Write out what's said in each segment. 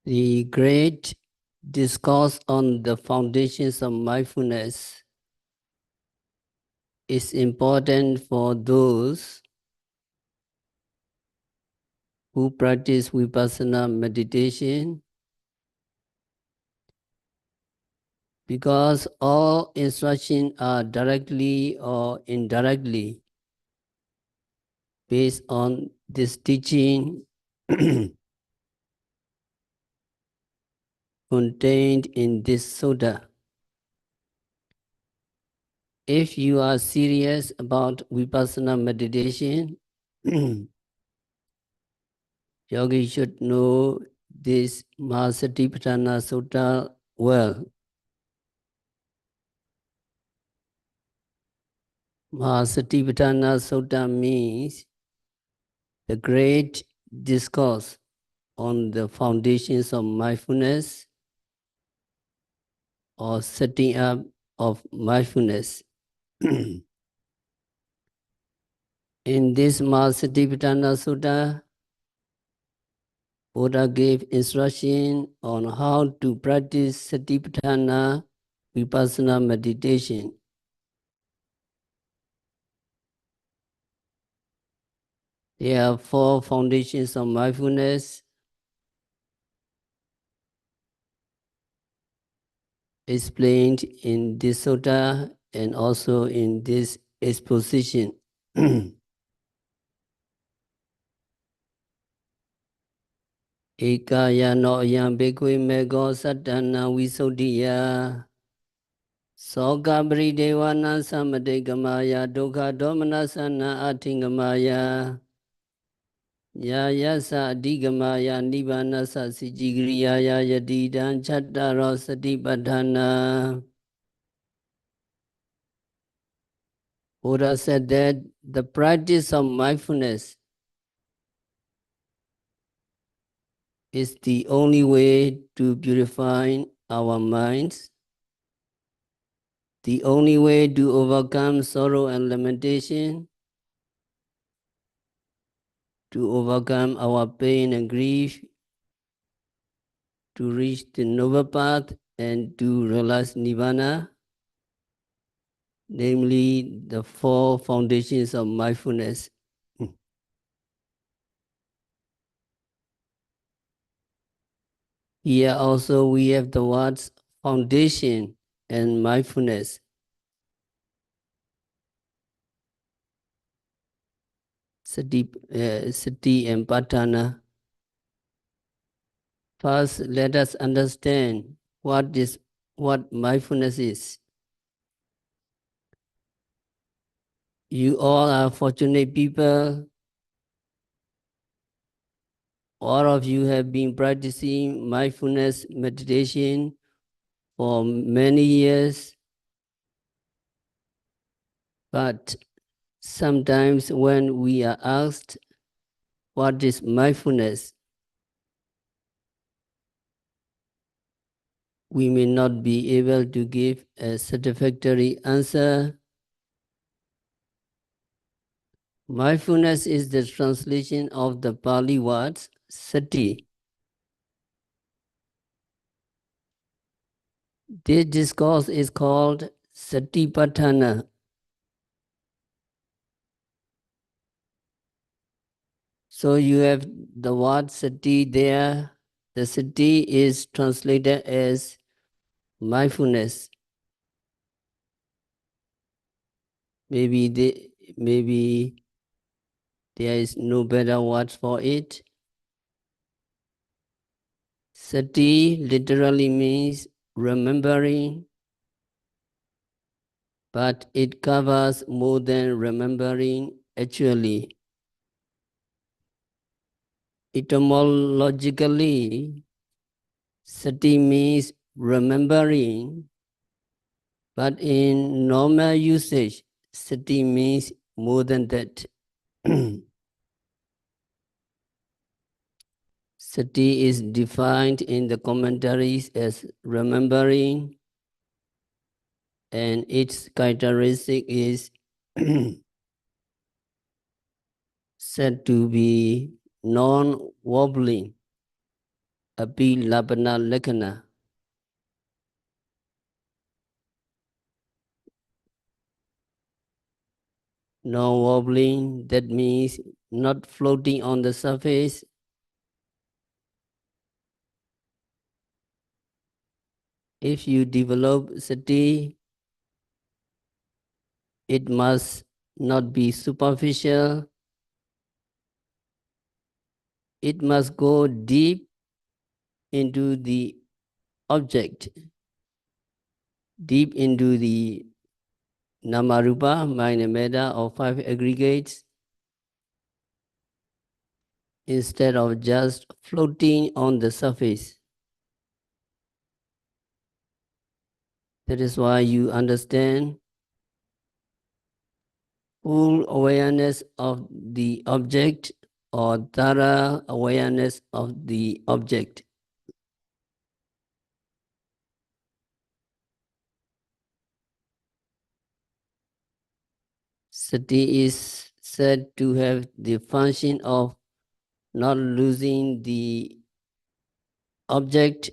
The great discourse on the foundations of mindfulness is important for those who practice vipassana meditation because all instructions are directly or indirectly based on this teaching contained in this sutta. If you are serious about vipassana meditation, yogi should know this Maha-Satipatthana Sutta well. Maha-Satipatthana Sutta means the great discourse on the foundations of mindfulness or setting up of mindfulness. In this Maha-Satipatthana Sutta, Buddha gave instruction on how to practice Satipatthana vipassana meditation. There are 4 foundations of mindfulness explained in this sutta and also in this exposition. Ekaya no ayam bekwe mego satana visuddhiya soka paridewana samadekamaya dukkha domanasana atingamaya yasa adigamaya nibbanasa sijigiriyaya yadidan chattaro satipatthana. Buddha said that the practice of mindfulness is the only way to purify our minds, the only way to overcome sorrow and lamentation, to overcome our pain and grief, to reach the noble path and to realize nirvana, namely the 4 foundations of mindfulness. Here also we have the words foundation and mindfulness. Sati and Patthana. First, let us understand what mindfulness is. You all are fortunate people. All of you have been practicing mindfulness meditation for many years. But sometimes when we are asked what is mindfulness, we may not be able to give a satisfactory answer. Mindfulness is the translation of the Pali words sati. This discourse is called Satipatthana. So you have the word sati there. The sati is translated as mindfulness. Maybe there is no better word for it. Sati literally means remembering, but it covers more than remembering actually. Etymologically, sati means remembering, but in normal usage, sati means more than that. Sati is defined in the commentaries as remembering, and its characteristic is said to be non-wobbling. api labana lakana. No wobbling, that means not floating on the surface. If you develop sati, it must not be superficial. It must go deep into the object, deep into the Namarupa, mind and matter, or five aggregates, instead of just floating on the surface. That is why you understand full awareness of the object or thorough awareness of the object. Sati is said to have the function of not losing the object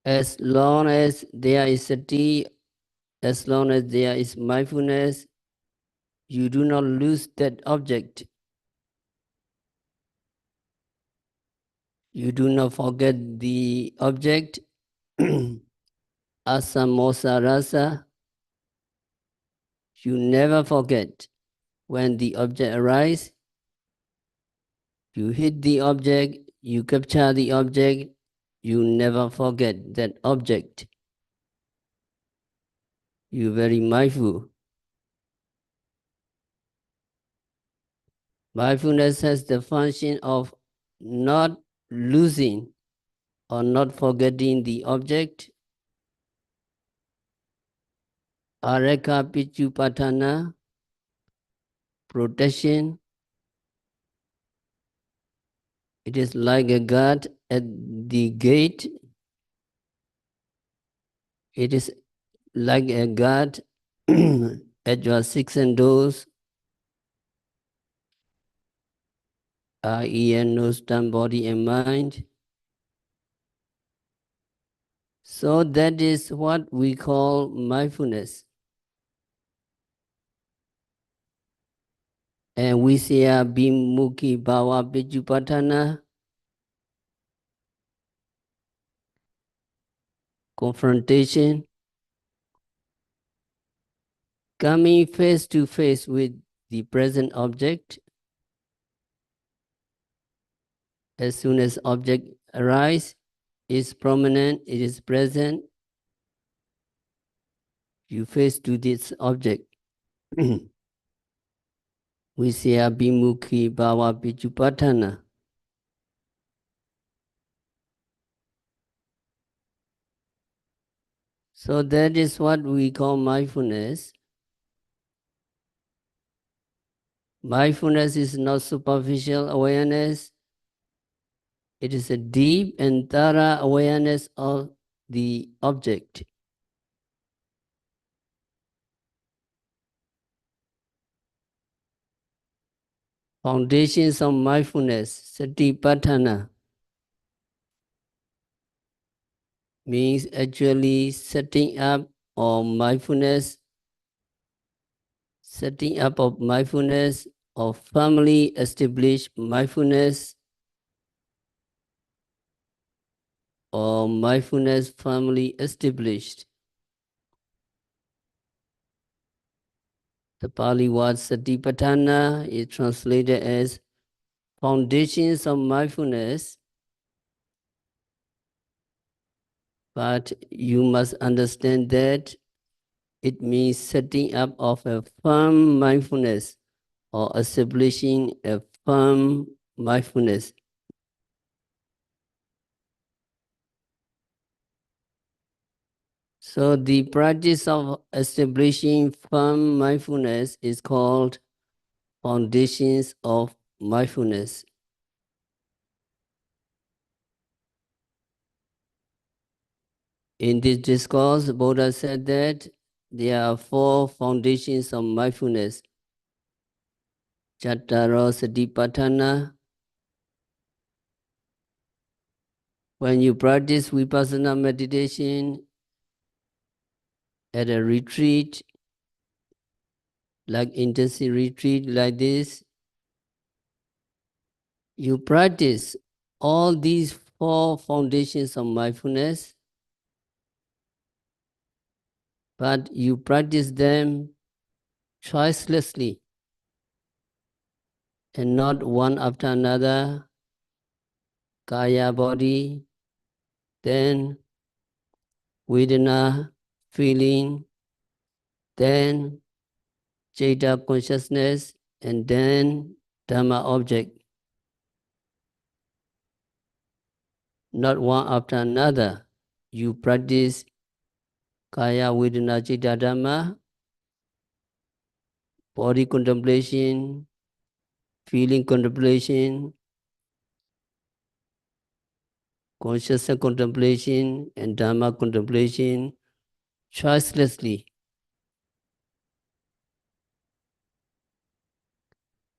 as long as there is sati, as long as there is mindfulness, you do not lose that object. You do not forget the object. Asamosa rasa, you never forget. When the object arises, you hit the object, you capture the object, you never forget that object. You're very mindful. Mindfulness has the function of not losing or not forgetting the object. Areka Pichupatthana, protection. It is like a guard at the gate. It is like a guard at your six and doors, eye, ear, nose, tongue, body, and mind. So that is what we call mindfulness. And we say Bimukhi Bhava Pichupatthana, confrontation, coming face to face with the present object. As soon as object arises, is prominent, it is present, you face to this object. We say Abhimukhi Bhava Pichupatthana. So that is what we call mindfulness. Mindfulness is not superficial awareness. It is a deep and thorough awareness of the object. Foundations of mindfulness, Satipatthana, means actually setting up or mindfulness, setting up of mindfulness or firmly established mindfulness or mindfulness firmly established. The Pali word Satipatthana is translated as foundations of mindfulness, but you must understand that it means setting up of mindfulness or firmly established mindfulness or mindfulness firmly established. The Pali word Satipatthana is translated as foundations of mindfulness, but you must understand that it means setting up of a firm mindfulness or establishing a firm mindfulness. So the practice of establishing firm mindfulness is called foundations of mindfulness. In this discourse, Buddha said that there are four foundations of mindfulness. Cattaro Satipatthana. When you practice vipassana meditation at a retreat, like intensive retreat like this, you practice all these four foundations of mindfulness, but you practice them choicelessly and not one after another, kaya body, then Vedana feeling, then Citta consciousness, and then Dhamma object, not one after another. You practice Kaya Vedana Citta Dhamma, body contemplation, feeling contemplation, consciousness contemplation, and Dhamma contemplation choicelessly.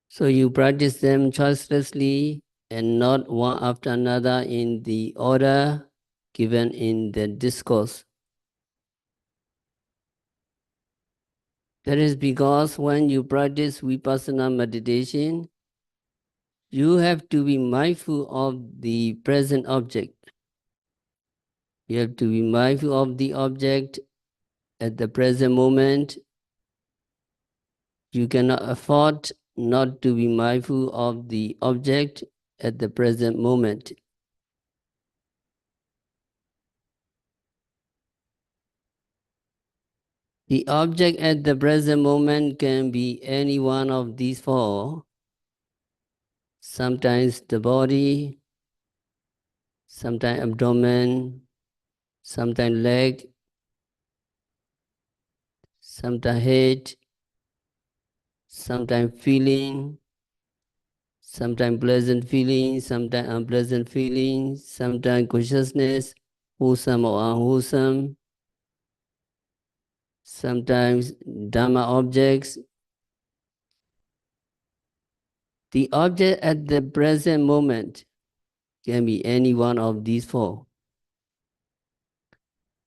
So you practice them choicelessly and not one after another in the order given in the discourse. That is because when you practice vipassana meditation, you have to be mindful of the present object. You have to be mindful of the object at the present moment. You cannot afford not to be mindful of the object at the present moment. The object at the present moment can be any one of these four. Sometimes the body, sometimes abdomen, sometimes leg, sometimes head, sometimes feeling, sometimes pleasant feeling, sometimes unpleasant feeling, sometimes consciousness, wholesome or unwholesome, sometimes Dhamma objects. The object at the present moment can be any one of these four.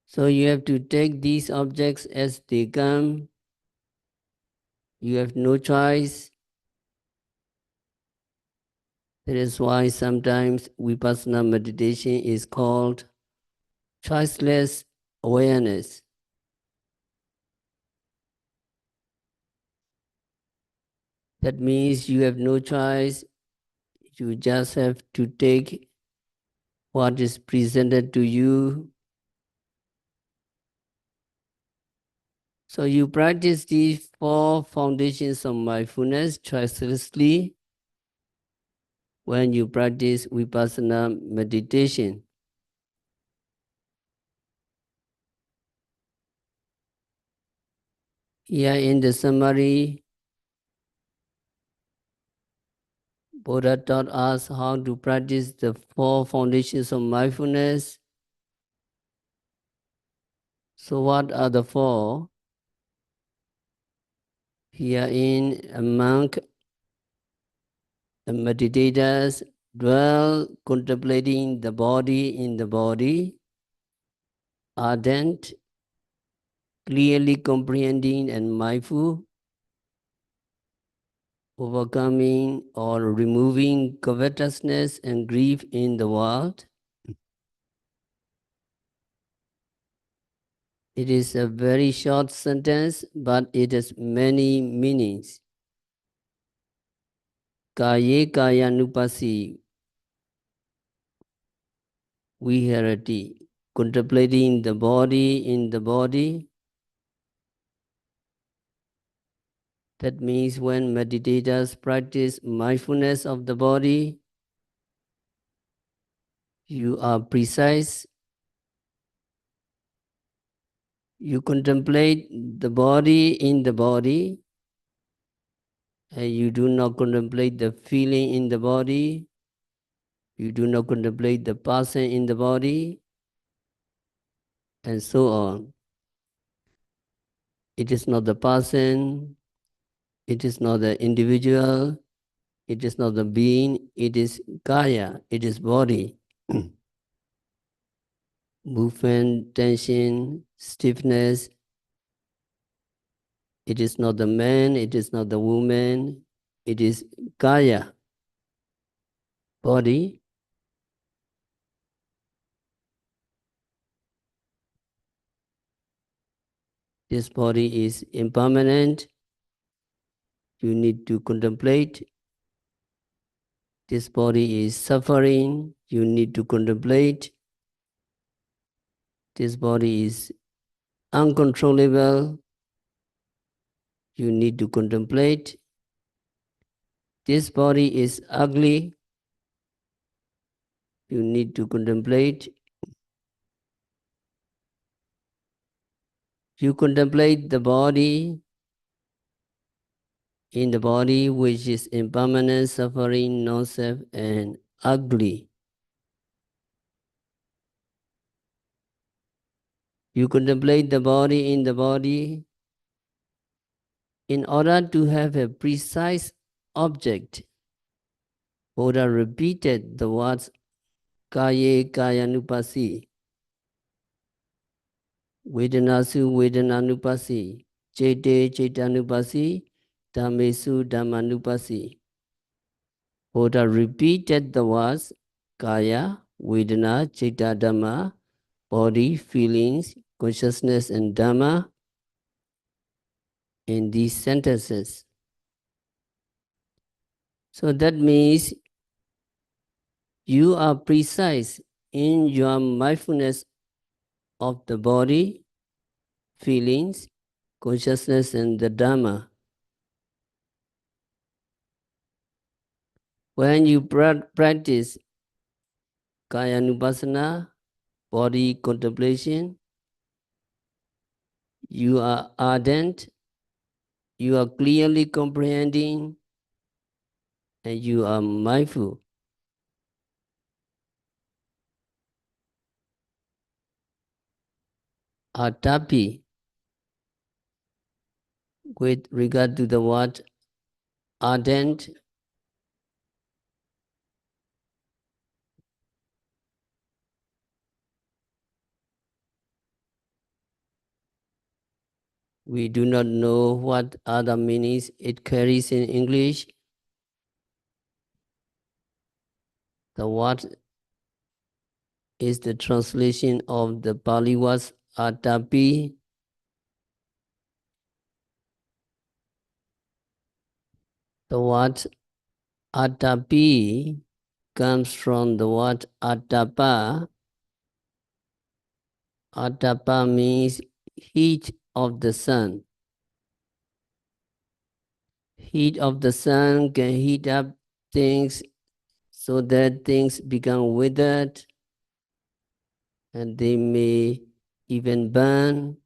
So you have to take these objects as they come. You have no choice. That is why sometimes vipassana meditation is called choiceless awareness. That means you have no choice. You just have to take what is presented to you. So you practice these four foundations of mindfulness choicelessly when you practice vipassana meditation. Here in the summary, Buddha taught us how to practice the four foundations of mindfulness. So what are the four? Herein, a monk, the meditators dwell contemplating the body in the body, ardent, clearly comprehending and mindful, overcoming or removing covetousness and grief in the world. It is a very short sentence, but it has many meanings. Kaye kayanupasi viharati, contemplating the body in the body. That means when meditators practice mindfulness of the body, you are precise. You contemplate the body in the body, and you do not contemplate the feeling in the body. You do not contemplate the person in the body, and so on. It is not the person, it is not the individual, It is not the being, it is kaya, it is body. Movement, tension, stiffness. It is not the man, it is not the woman, it is kaya, body. This body is impermanent. You need to contemplate. This body is suffering. You need to contemplate. This body is uncontrollable. You need to contemplate. This body is ugly. You need to contemplate. You contemplate the body in the body which is impermanent, suffering, non-self, and ugly. You contemplate the body in the body in order to have a precise object. Buddha repeated the words Kaye Kayanupasi, Vedanasu Vedananupasi, Chete Chetanupasi, Dhammesu Dhammanupasi. Buddha repeated the words Kaya, Vedana, Chitta Dhamma, body, feelings, consciousness, and Dhamma in these sentences. So that means you are precise in your mindfulness of the body, feelings, consciousness, and the Dhamma. When you practice Kayanupassana, body contemplation, you are ardent, you are clearly comprehending, and you are mindful. Atapi, with regard to the word ardent, we do not know what other meanings it carries in English. The word is the translation of the Pali words atapi. The word atapi comes from the word atapa. Atapa means heat of the sun. Heat of the sun can heat up things so that things become withered and they may even burn.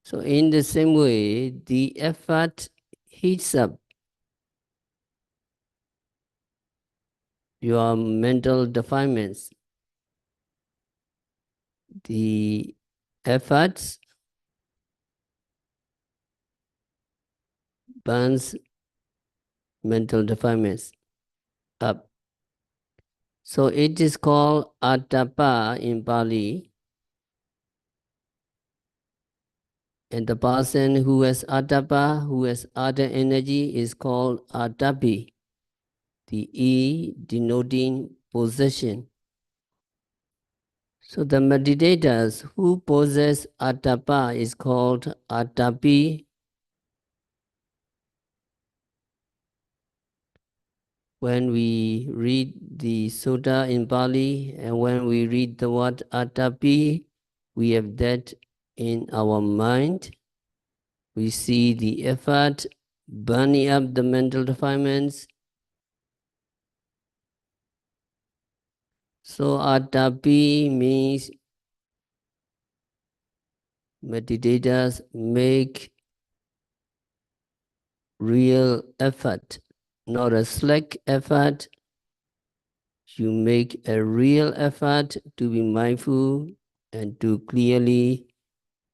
So in the same way, the effort heats up your mental defilements. The efforts burns mental defilements up. So it is called atapa in Pali. And the person who has atapa, who has other energy, is called atapi. The E denoting possession. So the meditators who possess atapa is called atapi. When we read the Sutta in Pali and when we read the word atapi, we have that in our mind. We see the effort burning up the mental defilements. So atapi means meditators make real effort, not a slack effort. You make a real effort to be mindful and to clearly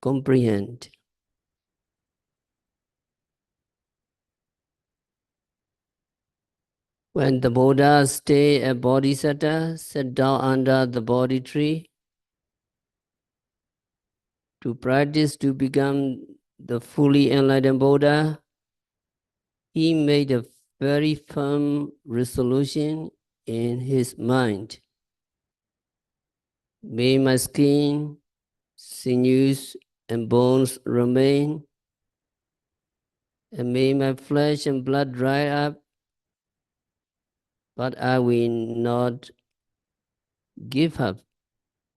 comprehend. When the Buddha stayed at Bodhisattva, sat down under the Bodhi tree to practice to become the fully enlightened Buddha, he made a very firm resolution in his mind. May my skin, sinews, and bones remain, and may my flesh and blood dry up, but I will not give up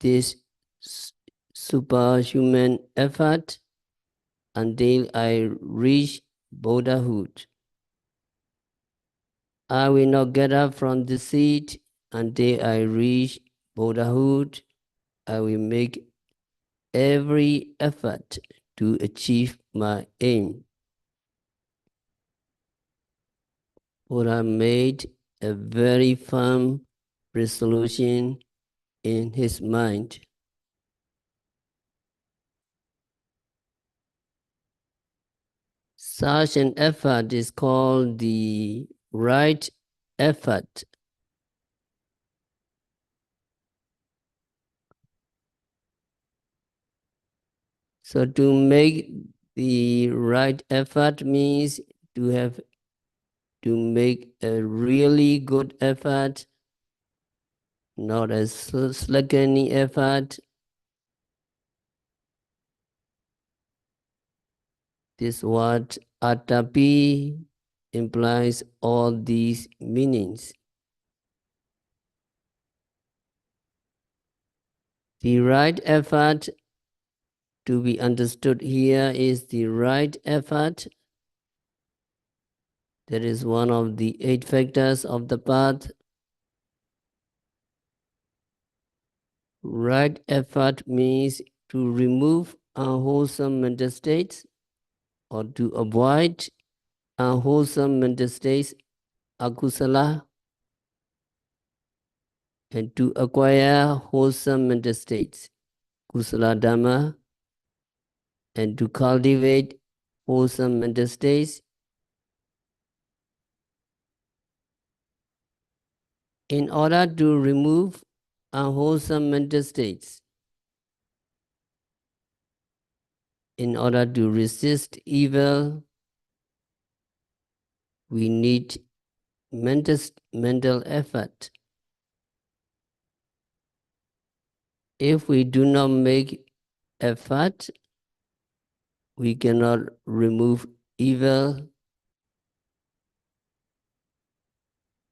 this superhuman effort until I reach Buddhahood. I will not get up from the seat until I reach Buddhahood. I will make every effort to achieve my aim. Buddha made a very firm resolution in his mind. Such an effort is called the right effort. So to make the right effort means to make a really good effort, not a slackening effort. This word atapi implies all these meanings. The right effort to be understood here is the right effort. That is one of the 8 factors of the path. Right effort means to remove unwholesome mental states or to avoid unwholesome mental states, akusala, and to acquire wholesome mental states, kusala dhamma, and to cultivate wholesome mental states. In order to remove unwholesome mental states, in order to resist evil, we need mental effort. If we do not make effort, we cannot remove evil.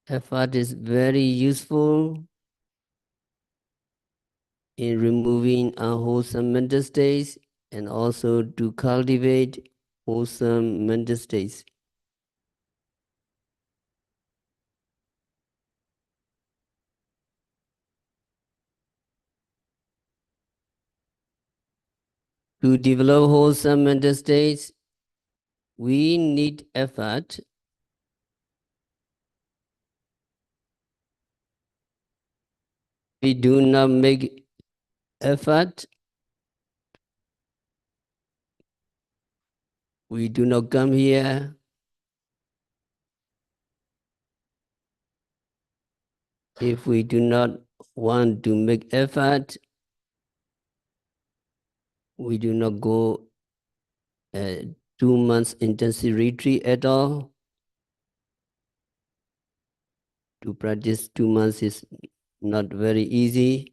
Effort is very useful in removing unwholesome mental states and also to cultivate wholesome mental states. To develop wholesome mental states, we need effort. We do not make effort, we do not come here. If we do not want to make effort, we do not go 2 months intensive retreat at all. To practice 2 months is not very easy.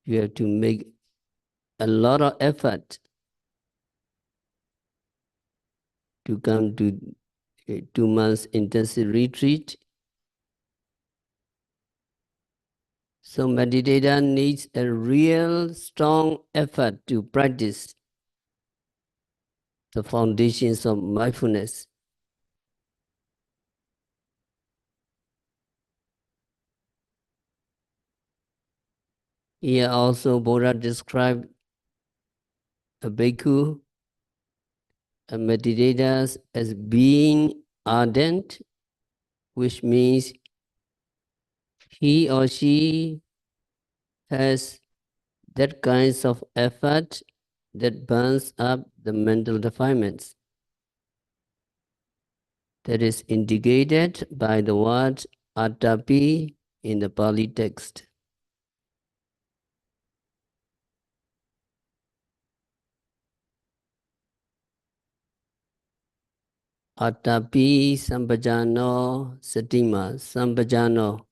You have to make a lot of effort to come to a 2 months intensive retreat. So meditator needs a real strong effort to practice the foundations of mindfulness. Here also Buddha described a bhikkhu, a meditator, as being ardent, which means he or she has that kinds of effort that burns up the mental defilements. that is indicated by the word atapi in the Pali text. Atapi sambhajano satima sambhajano.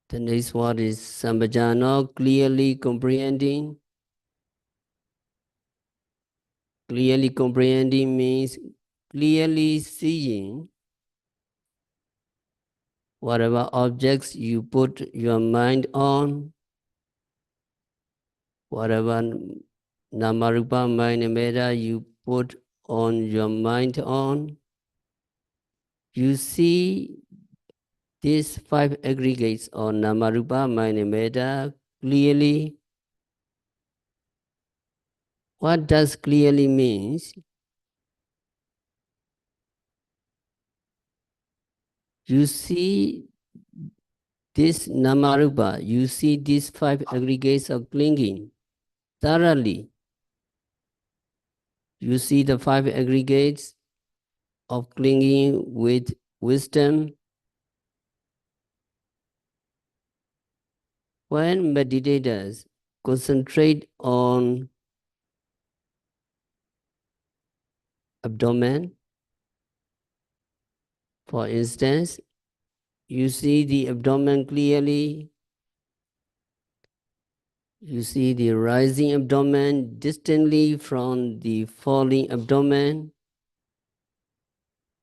The next word is sambhajano, clearly comprehending. Clearly comprehending means clearly seeing whatever objects you put your mind on, whatever namarupa mind and metta you put on your mind on, you see these five aggregates or namarupa mind and metta clearly. What does clearly means? You see this namarupa, you see these five aggregates of clinging thoroughly. You see the five aggregates of clinging with wisdom. When meditators concentrate on abdomen, for instance, you see the abdomen clearly. You see the rising abdomen distantly from the falling abdomen.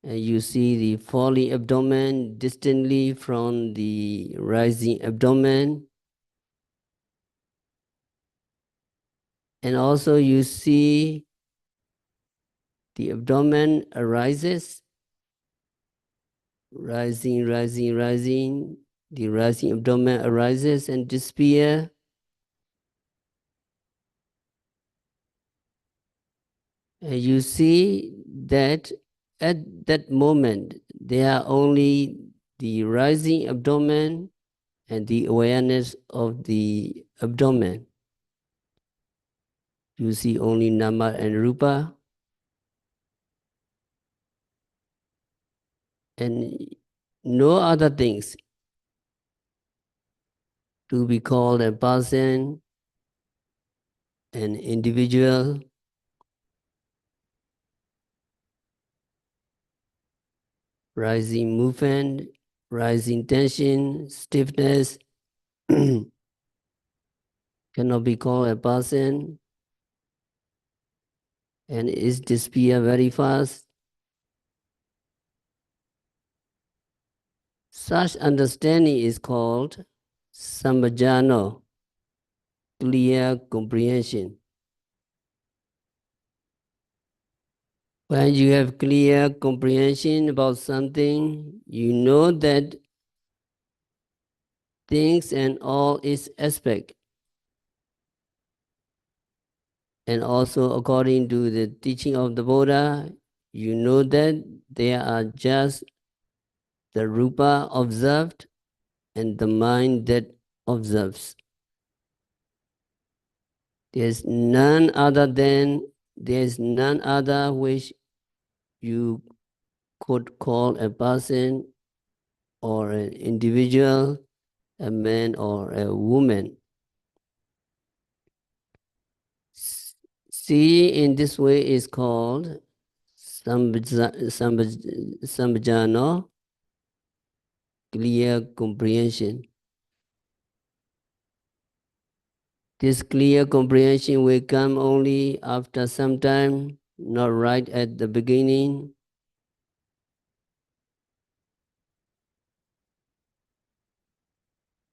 And you see the falling abdomen distantly from the rising abdomen. And also you see the abdomen arises, rising, rising, rising. The rising abdomen arises and disappears. And you see that at that moment, there are only the rising abdomen and the awareness of the abdomen. You see only nama and rupa. And no other things to be called a person, an individual, rising movement, rising tension, stiffness, cannot be called a person, and is disappear very fast. Such understanding is called sambhajano, clear comprehension. When you have clear comprehension about something, you know that things and all its aspect. And also according to the teaching of the Buddha, you know that they are just the rupa observed and the mind that observes. There's none other which you could call a person or an individual, a man or a woman. See, in this way is called sambhajano, clear comprehension. This clear comprehension will come only after some time, not right at the beginning.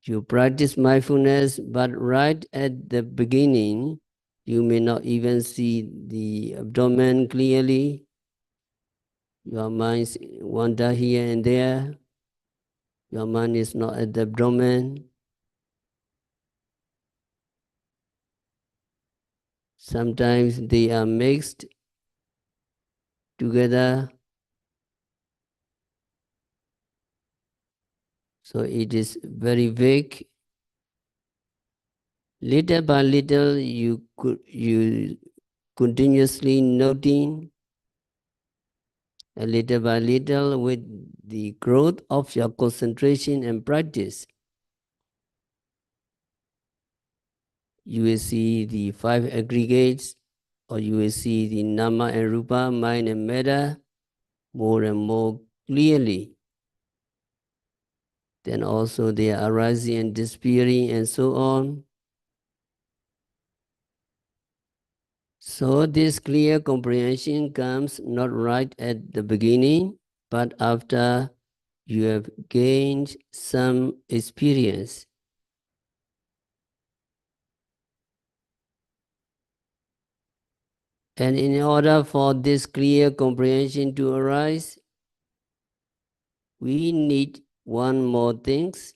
You practice mindfulness, but right at the beginning, you may not even see the abdomen clearly. Your mind wander here and there. Your mind is not at the abdomen. Sometimes they are mixed together. So it is very vague. Little by little, you continuously noting And little by little, with the growth of your concentration and practice, you will see the five aggregates, or you will see the nama and rupa, mind and matter, more and more clearly. Then also they are arising and disappearing and so on. So this clear comprehension comes not right at the beginning, but after you have gained some experience. And in order for this clear comprehension to arise, we need one more things.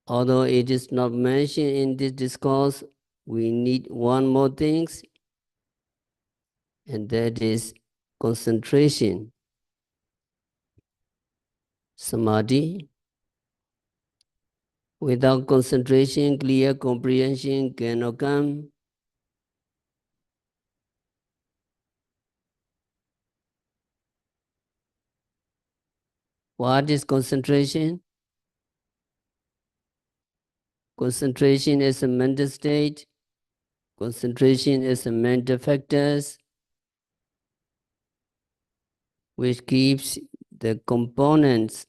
Although it is not mentioned in this discourse, we need one more things, and that is concentration, samadhi. Without concentration, clear comprehension cannot come. What is concentration? Concentration is a mental state. Concentration is a mental factors which keeps the components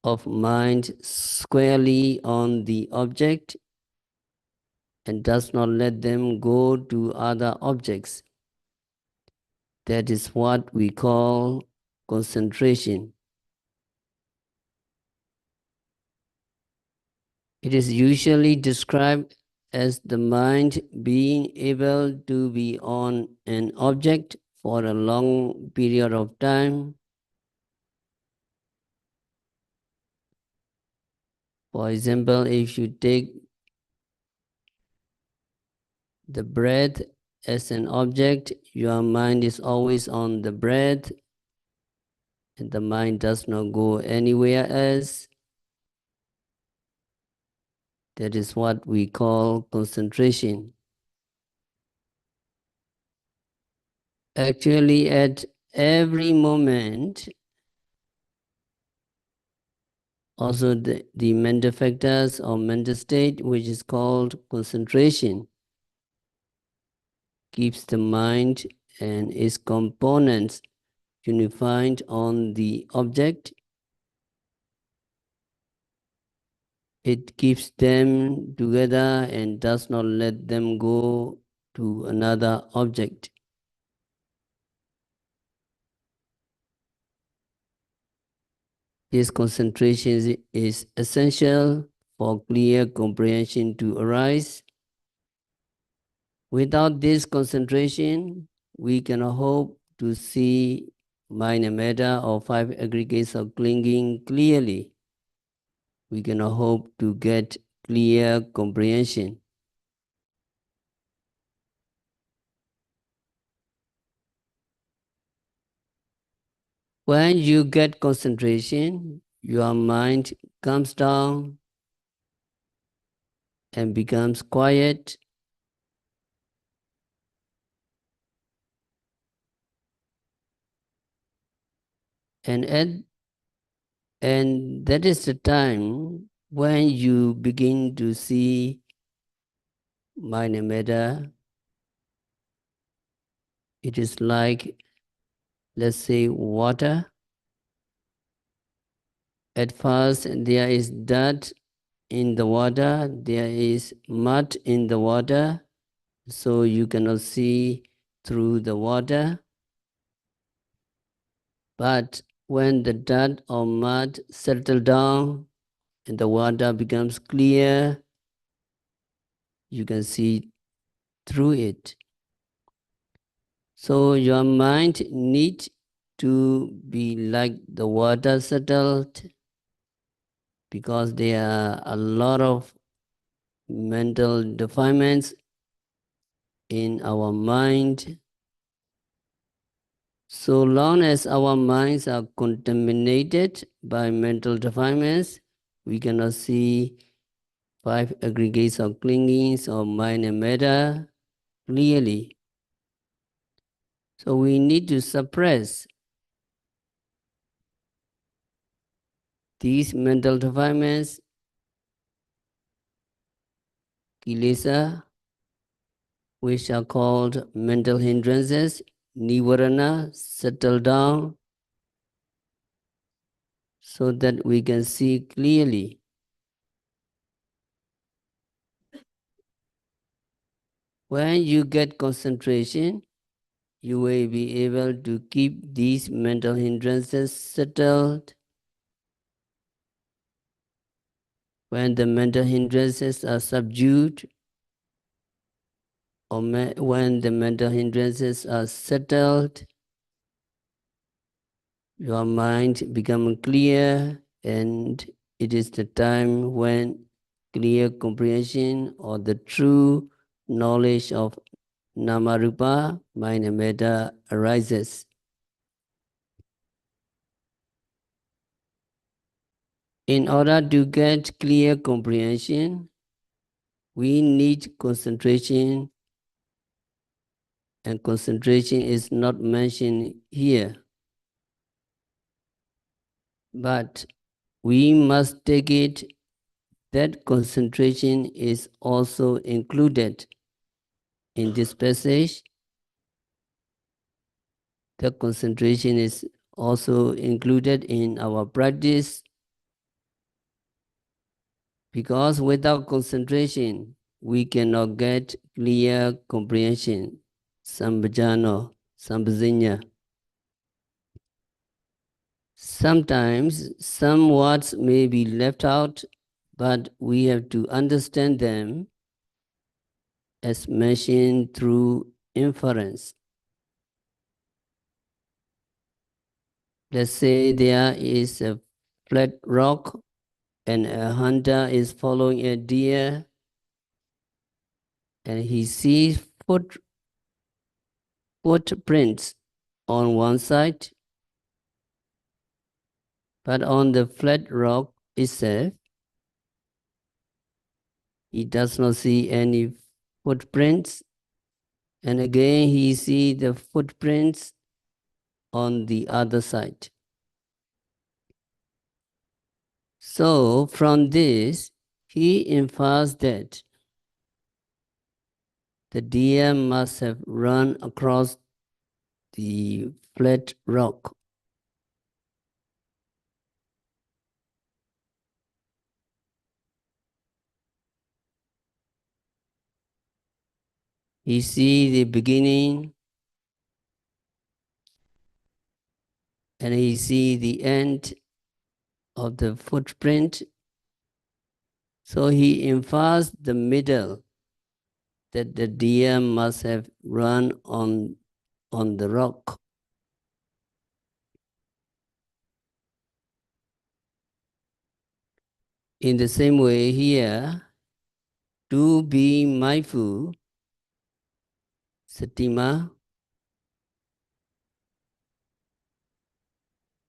of mind squarely on the object and does not let them go to other objects. That is what we call concentration. It is usually described as the mind being able to be on an object for a long period of time. For example, if you take the breath as an object, your mind is always on the breath, and the mind does not go anywhere else. That is what we call concentration. Actually, at every moment, also the mental factors or mental state, which is called concentration, keeps the mind and its components unified on the object. It keeps them together and does not let them go to another object. This concentration is essential for clear comprehension to arise. Without this concentration, we cannot hope to see mind and matter or five aggregates of clinging clearly. We cannot hope to get clear comprehension. When you get concentration, your mind comes down and becomes quiet. And that is the time when you begin to see mind and matter. It is like, let's say, water. At first, there is dirt in the water, there is mud in the water, so you cannot see through the water. But when the dirt or mud settle down and the water becomes clear, you can see through it. So your mind needs to be like the water settled, because there are a lot of mental defilements in our mind. So long as our minds are contaminated by mental defilements, we cannot see five aggregates of clingings or mind and matter. clearly. So we need to suppress these mental defilements, kilesa, which are called mental hindrances, nivarana, settle down, so that we can see clearly. When you get concentration, you will be able to keep these mental hindrances settled. When the mental hindrances are subdued, or when the mental hindrances are settled, your mind becomes clear, and it is the time when clear comprehension or the true knowledge of Namarupa, mind and metta, arises. In order to get clear comprehension, we need concentration, and concentration is not mentioned here. But we must take it that concentration is also included in this passage. The concentration is also included in our practice, because without concentration, we cannot get clear comprehension, sambhajana, sambhajinya. Sometimes some words may be left out, but we have to understand them as mentioned through inference. Let's say there is a flat rock and a hunter is following a deer, and he sees footprints on one side, but on the flat rock itself, he does not see any footprints. And again, he sees the footprints on the other side. So from this, he infers that the deer must have run across the flat rock. He sees the beginning and he sees the end of the footprint. So he infers the middle, that the deer must have run on the rock. In the same way here, to be mindful, satima,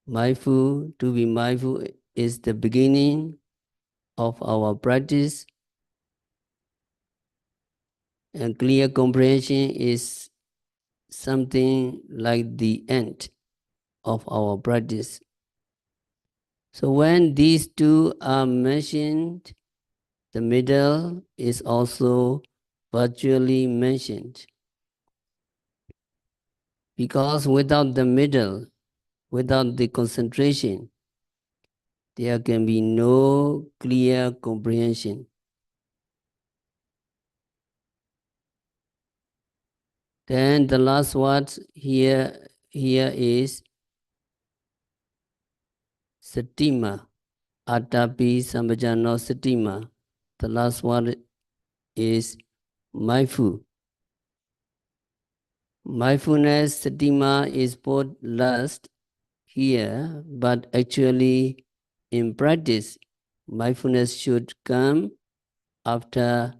to be mindful is the beginning of our practice, and clear comprehension is something like the end of our practice. So when these two are mentioned, the middle is also virtually mentioned. Because without the middle, without the concentration, there can be no clear comprehension. Then the last word here is satima, atapi sambhajano satima. The last word is mindful. Mindfulness, satima is both last here, but actually in practice, mindfulness should come after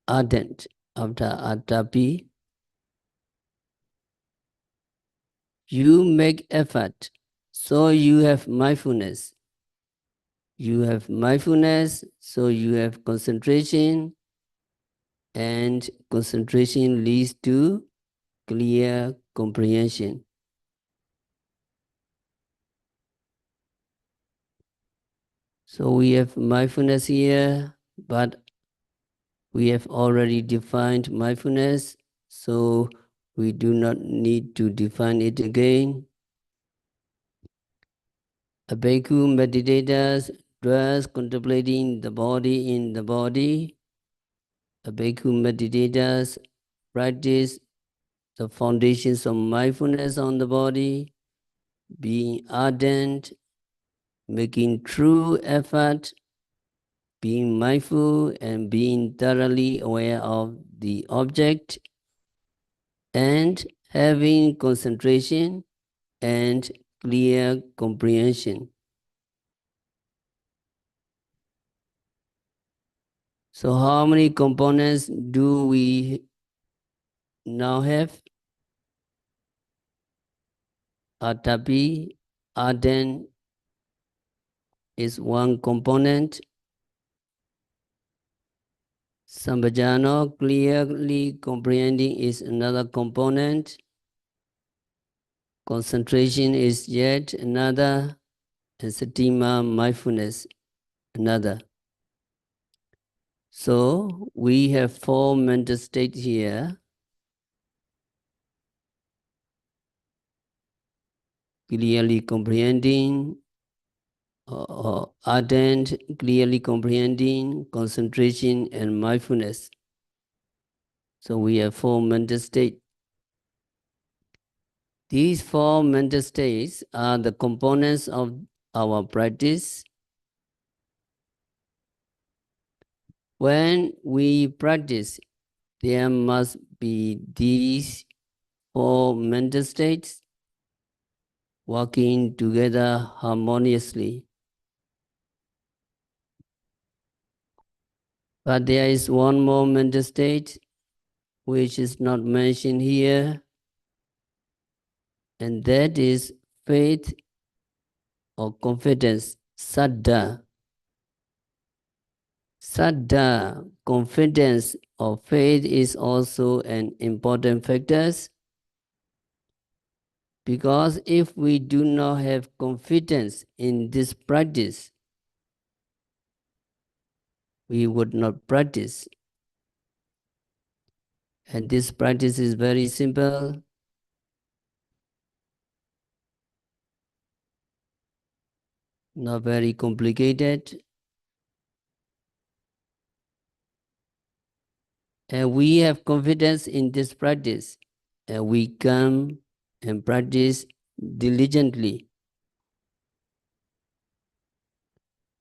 ardent, after atapi. You make effort, so you have mindfulness. You have mindfulness, so you have concentration, and concentration leads to clear comprehension. So we have mindfulness here, but we have already defined mindfulness, so we do not need to define it again. A bhikkhu meditators dwells contemplating the body in the body. A bhikkhu meditators practice the foundations of mindfulness on the body, being ardent, making true effort, being mindful and being thoroughly aware of the object, and having concentration and clear comprehension. So how many components do we now have? Atapi, ardent, is one component. Sambhajano, clearly comprehending, is another component. Concentration is yet another. And satima, mindfulness, another. So we have 4 mental states here. Clearly comprehending, ardent, clearly comprehending, concentration, and mindfulness. So we have 4 mental states. These 4 mental states are the components of our practice. When we practice, there must be these 4 mental states working together harmoniously. But there is one more mental state which is not mentioned here, and that is faith or confidence, saddha. Saddha, confidence or faith, is also an important factor, because if we do not have confidence in this practice, we would not practice. And this practice is very simple. Not very complicated. And we have confidence in this practice. And we come and practice diligently.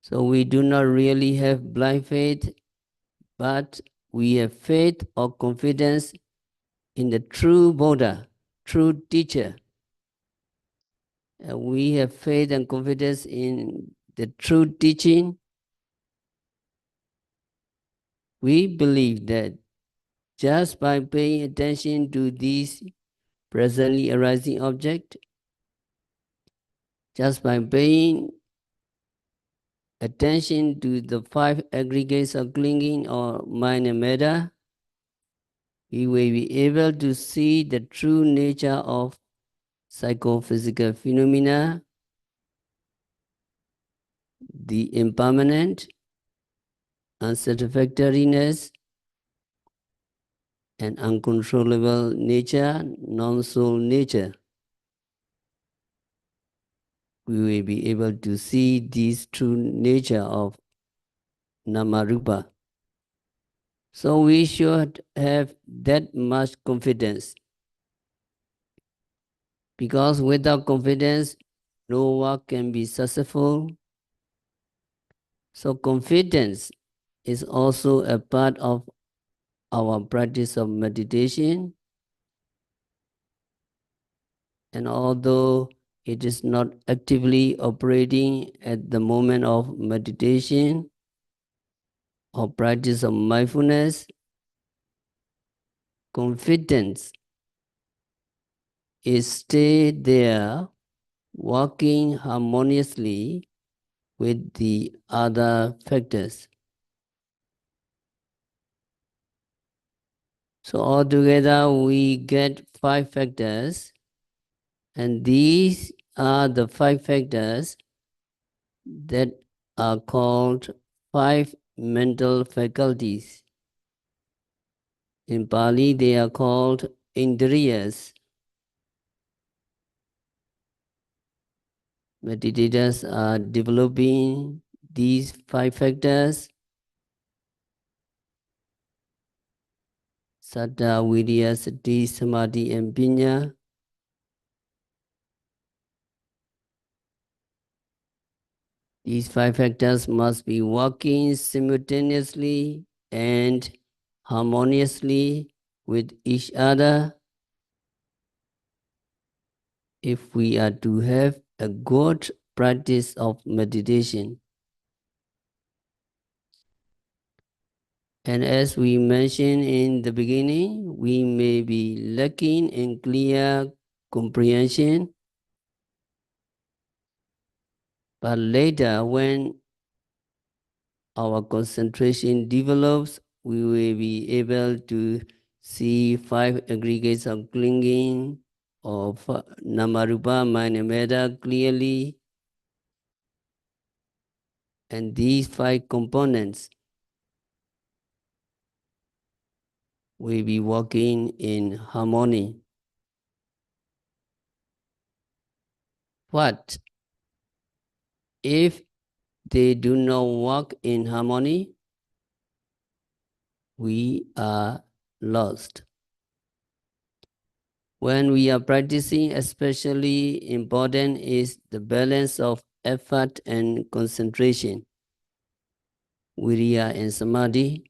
So we do not really have blind faith, but we have faith or confidence in the true Buddha, true teacher. And we have faith and confidence in the true teaching. We believe that just by paying attention to these presently arising objects, just by paying attention to the 5 aggregates of clinging or mind and matter, we will be able to see the true nature of psychophysical phenomena, the impermanent, unsatisfactoriness, and uncontrollable nature, non-soul nature. We will be able to see this true nature of Namarupa. So we should have that much confidence, because without confidence, no work can be successful. So confidence is also a part of our practice of meditation. And although it is not actively operating at the moment of meditation or practice of mindfulness, confidence is stay there, working harmoniously with the other factors. So altogether we get 5 factors, and these are the 5 factors that are called 5 mental faculties. In Pali they are called indriyas. Meditators are developing these 5 factors: Saddha, Virya, Sati, Samadhi, and Panya. These 5 factors must be working simultaneously and harmoniously with each other if we are to have a good practice of meditation. And as we mentioned in the beginning, we may be lacking in clear comprehension, but later when our concentration develops, we will be able to see 5 aggregates of clinging or Namarupa, mind and matter clearly. And these 5 components will be working in harmony. What if they do not work in harmony? We are lost. When we are practicing, especially important is the balance of effort and concentration, Virya and Samadhi.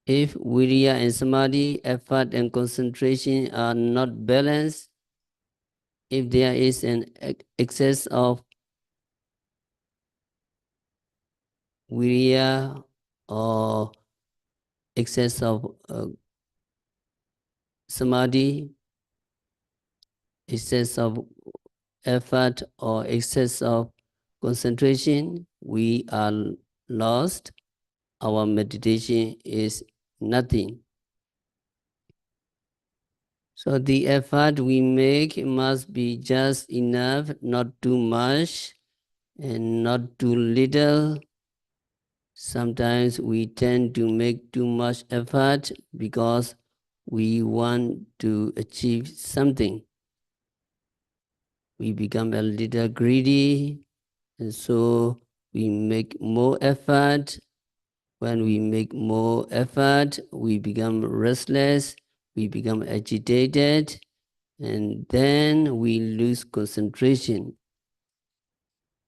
If Virya and Samadhi, effort and concentration are not balanced, if there is an excess of Virya or excess of Samadhi, excess of effort or excess of concentration, we are lost. Our meditation is nothing. So the effort we make must be just enough, not too much and not too little. Sometimes we tend to make too much effort because we want to achieve something. We become a little greedy, and so we make more effort. When we make more effort, we become restless, we become agitated, and then we lose concentration.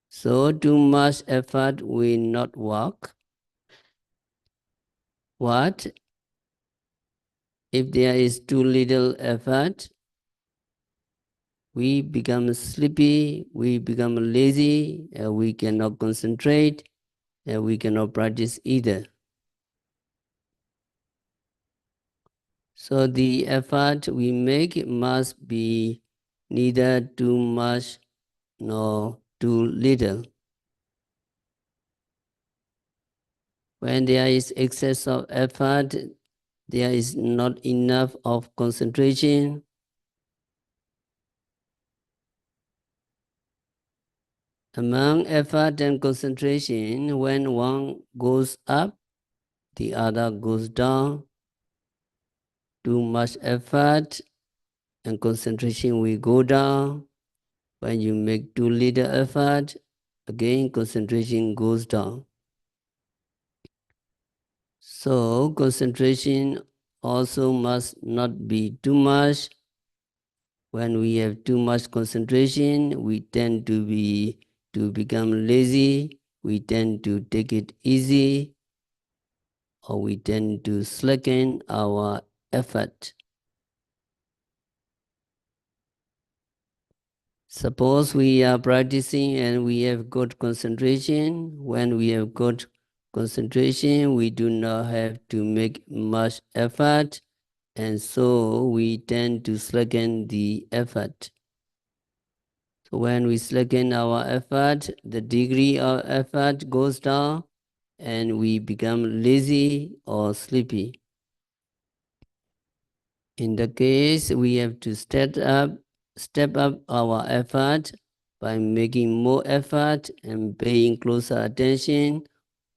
So too much effort will not work. What if there is too little effort? We become sleepy, we become lazy, we cannot concentrate, and we cannot practice either. So the effort we make must be neither too much nor too little. When there is excess of effort, there is not enough of concentration. Among effort and concentration, when one goes up, the other goes down. Too much effort and concentration will go down. When you make too little effort, again concentration goes down. So concentration also must not be too much. When we have too much concentration, we tend to become lazy, we tend to take it easy, or we tend to slacken our effort. Suppose we are practicing and we have good concentration. When we have good concentration, we do not have to make much effort, and so we tend to slacken the effort. So when we slacken our effort, the degree of effort goes down and we become lazy or sleepy. In the case, we have to step up our effort by making more effort and paying closer attention,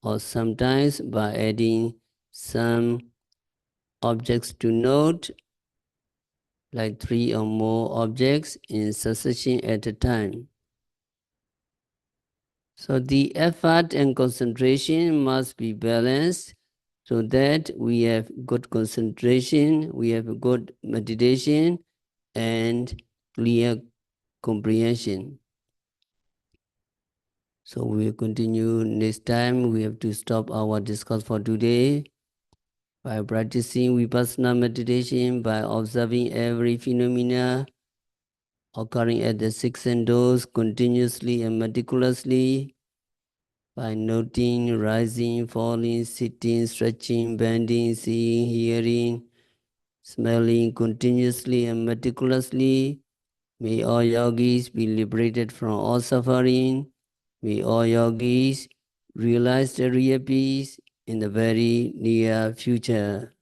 or sometimes by adding some objects to note, like 3 or more objects in succession at a time. So the effort and concentration must be balanced so that we have good concentration, we have good meditation, and clear comprehension. So we'll continue next time. We have to stop our discourse for today by practicing vipassana meditation, by observing every phenomena occurring at the six senses continuously and meticulously, by noting, rising, falling, sitting, stretching, bending, seeing, hearing, smelling continuously and meticulously. May all yogis be liberated from all suffering. May all yogis realize the real peace in the very near future.